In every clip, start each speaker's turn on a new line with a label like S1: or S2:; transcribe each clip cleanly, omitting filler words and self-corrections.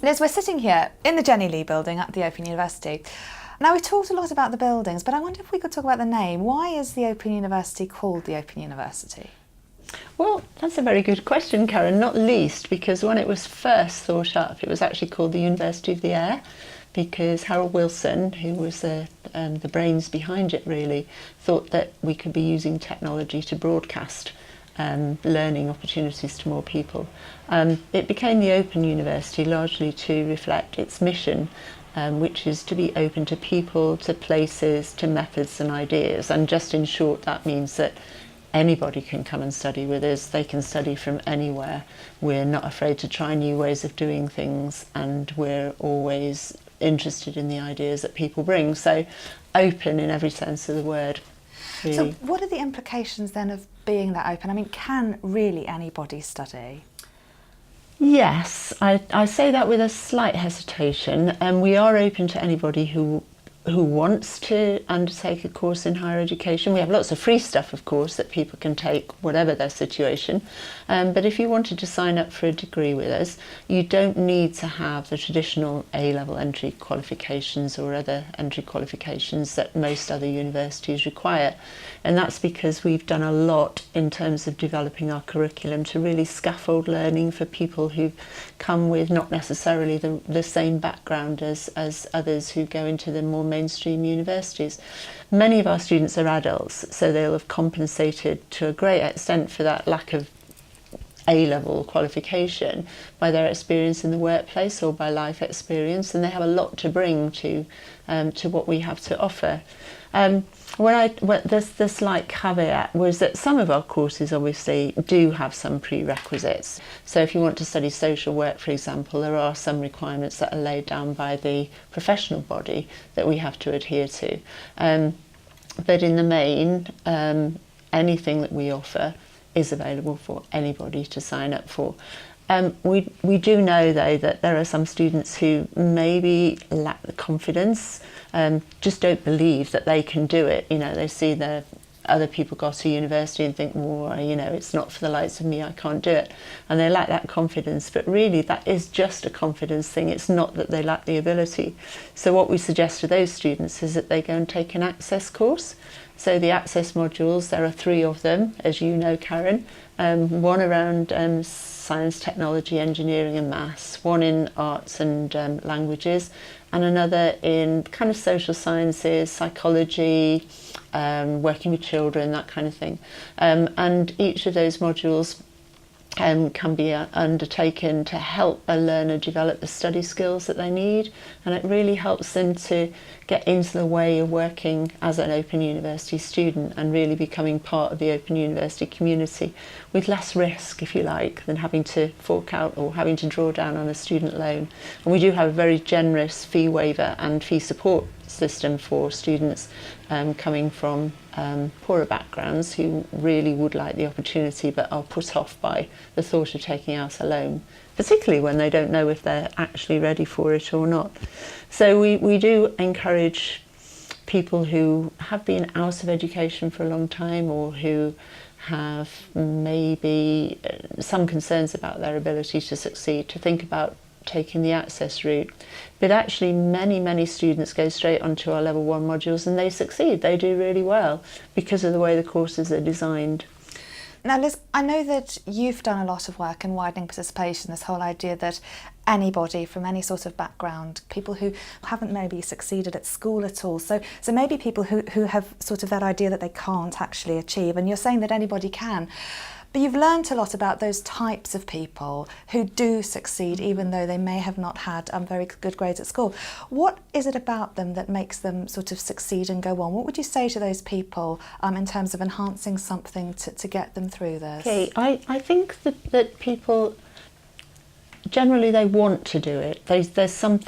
S1: Liz, we're sitting here in the Jenny Lee building at the Open University. Now, we've talked a lot about the buildings, but I wonder if we could talk about the name. Why is the Open University called the Open University?
S2: Well, that's a very good question, Karen, not least because when it was first thought up, it was actually called the University of the Air, because Harold Wilson, who was the brains behind it really, thought that we could be using technology to broadcast learning opportunities to more people. It became the Open University largely to reflect its mission, which is to be open to people, to places, to methods and ideas. And just in short, that means that anybody can come and study with us. They can study from anywhere. We're not afraid to try new ways of doing things, and we're always interested in the ideas that people bring. So open in every sense of the word. Really.
S1: So what are the implications then of being that open? I mean, can really anybody study?
S2: Yes, I say that with a slight hesitation, and we are open to anybody who wants to undertake a course in higher education. We have lots of free stuff, of course, that people can take whatever their situation, but if you wanted to sign up for a degree with us, you don't need to have the traditional A-level entry qualifications or other entry qualifications that most other universities require, and that's because we've done a lot in terms of developing our curriculum to really scaffold learning for people who come with not necessarily the same background as others who go into the more mainstream universities. Many of our students are adults, so they'll have compensated to a great extent for that lack of A-level qualification by their experience in the workplace or by life experience, and they have a lot to bring to what we have to offer. The slight caveat was that some of our courses obviously do have some prerequisites. So if you want to study social work, for example, there are some requirements that are laid down by the professional body that we have to adhere to. But in the main, anything that we offer is available for anybody to sign up for. We do know though that there are some students who maybe lack the confidence, just don't believe that they can do it. You know, they see the other people go to university and think, well, you know, it's not for the likes of me, I can't do it. And they lack that confidence, but really that is just a confidence thing. It's not that they lack the ability. So what we suggest to those students is that they go and take an access course. So the access modules, there are 3 of them, as you know, Karen. One around science, technology, engineering and maths, one in arts and languages, and another in kind of social sciences, psychology, working with children, that kind of thing. And each of those modules can be undertaken to help a learner develop the study skills that they need, and it really helps them to get into the way of working as an Open University student and really becoming part of the Open University community with less risk, if you like, than having to fork out or having to draw down on a student loan. And we do have a very generous fee waiver and fee support system for students coming from poorer backgrounds who really would like the opportunity but are put off by the thought of taking out a loan, particularly when they don't know if they're actually ready for it or not. So we do encourage people who have been out of education for a long time or who have maybe some concerns about their ability to succeed to think about taking the access route. But actually many students go straight onto our level 1 modules and they succeed. They do really well because of the way the courses are designed.
S1: Now Liz, I know that you've done a lot of work in widening participation, this whole idea that anybody from any sort of background, people who haven't maybe succeeded at school at all, so maybe people who have sort of that idea that they can't actually achieve, and you're saying that anybody can. But you've learnt a lot about those types of people who do succeed even though they may have not had very good grades at school. What is it about them that makes them sort of succeed and go on? What would you say to those people in terms of enhancing something to get them through this?
S2: Okay, I think that people generally they want to do it. There's some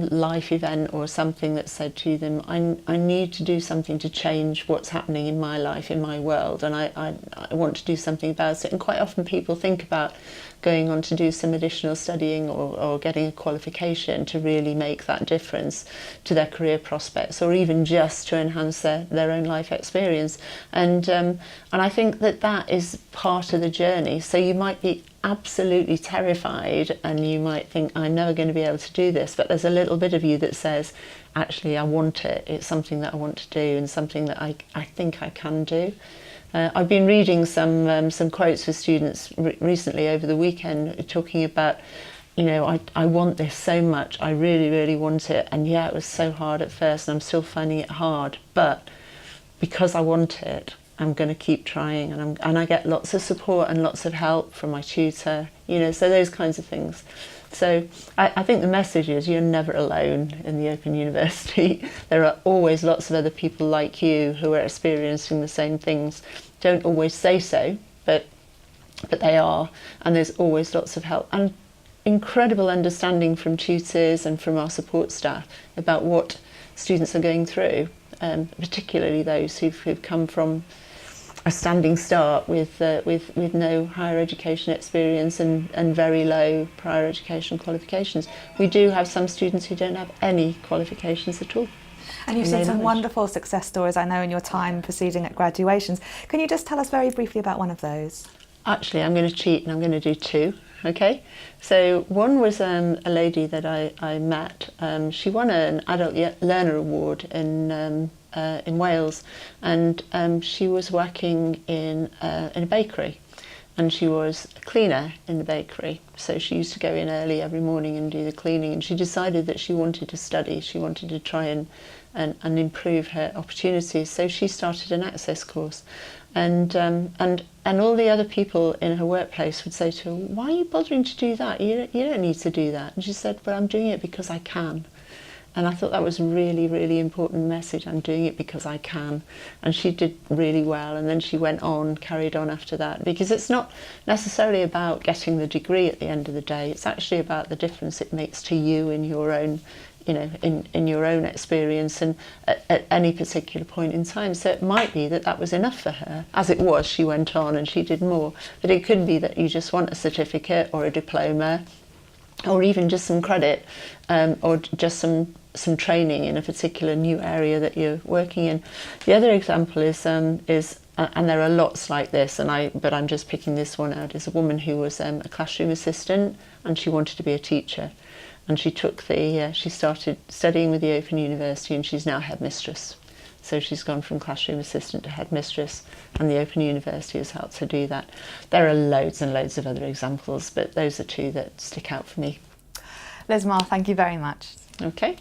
S2: life event or something that said to them, I need to do something to change what's happening in my life, in my world, and I want to do something about it. And quite often people think about going on to do some additional studying or getting a qualification to really make that difference to their career prospects, or even just to enhance their own life experience. And I think that is part of the journey. So you might be absolutely terrified and you might think, I'm never going to be able to do this, but there's a little bit of you that says, actually I want it, it's something that I want to do and something that I think I can do. I've been reading some quotes for students recently over the weekend, talking about, you know, I want this so much, I really, really want it, and yeah, it was so hard at first and I'm still finding it hard, but because I want it, I'm going to keep trying, and I get lots of support and lots of help from my tutor, you know, so those kinds of things. So I think the message is you're never alone in the Open University. There are always lots of other people like you who are experiencing the same things. Don't always say so, but they are, and there's always lots of help and incredible understanding from tutors and from our support staff about what students are going through, particularly those who've come from a standing start with no higher education experience and very low prior education qualifications. We do have some students who don't have any qualifications at all.
S1: And you've seen some wonderful success stories, I know, in your time proceeding at graduations. Can you just tell us very briefly about one of those?
S2: Actually, I'm going to cheat and I'm going to do two. Okay, so one was a lady that I met. She won an Adult Learner Award in Wales, and she was working in a bakery, and she was a cleaner in the bakery. So she used to go in early every morning and do the cleaning, and she decided that she wanted to study. She wanted to try and improve her opportunities. So she started an access course. And all the other people in her workplace would say to her, why are you bothering to do that? You don't need to do that. And she said, but I'm doing it because I can. And I thought that was a really, really important message. I'm doing it because I can. And she did really well. And then she went on, carried on after that, because it's not necessarily about getting the degree at the end of the day. It's actually about the difference it makes to you in your own, you know, in your own experience and at any particular point in time. So it might be that was enough for her. As it was, she went on and she did more. But it could be that you just want a certificate or a diploma, or even just some credit, or just some training in a particular new area that you're working in. The other example is and there are lots like this, but I'm just picking this one out, is a woman who was a classroom assistant and she wanted to be a teacher. And she took she started studying with the Open University, and she's now headmistress. So she's gone from classroom assistant to headmistress, and the Open University has helped her do that. There are loads and loads of other examples, but those are two that stick out for me.
S1: Liz Marr, thank you very much.
S2: Okay.